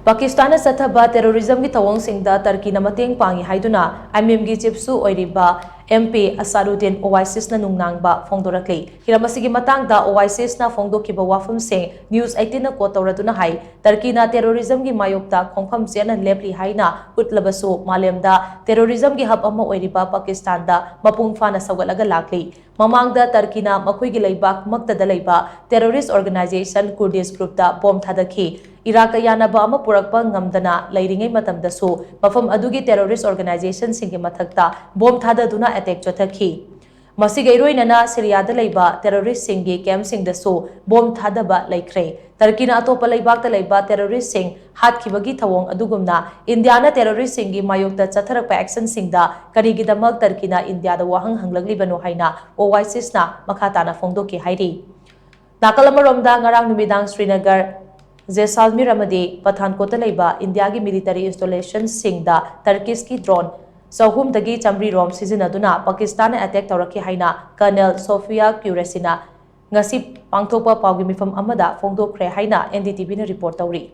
Pakistan Chathaba Terrorism ki Thouong singda Turkey na Mateng Pangi haiduna AIMIM gi chief su oiriba MP Asaduddin Owaisis na nungnangba phongdorakli hiramasigi matangda Owaisis na phongdokiba wafam sing news 18 na quote tawraduna hai Turkey na terrorism gi mayokta khongpham chena lepli haina utlabasu malemda terrorism gi hab ama oiriba Pakistan da mapung fana sawalaga lakli mamangda Turkey na makhui gi leibak maktada leiba terrorist organization Kurdish group da bomb thadaki Iraq yanaba ama purakpa ngamdana leiringai matamdasu mafam adugi terrorist organization singi mathakta bomb thadaduna attack chothaki masigi iroinana Syria da leiba terrorist singi camp singdasu bomb thadaba laikre Turkey na atopa leibakta leiba terrorist sing hatkibagi Thouong adugumna India na terrorist singi mayokta chatharakpa action singda karigidamak Turkey na India da wahang hanglaglibano haina Owaisis na makhatana phongdoki hairi nakalamaromda ngarang numidang Srinagar Jaisalmer amadi Pathankota leiba India gi military installation singda Turkish ki drone Sahum dagi chamri rom sizinaduna Pakistan attack tawraki haina Colonel Sofia Quresina ngasi pangthokpa pawgi mifam amada phongdokre haina NDTV na report tawri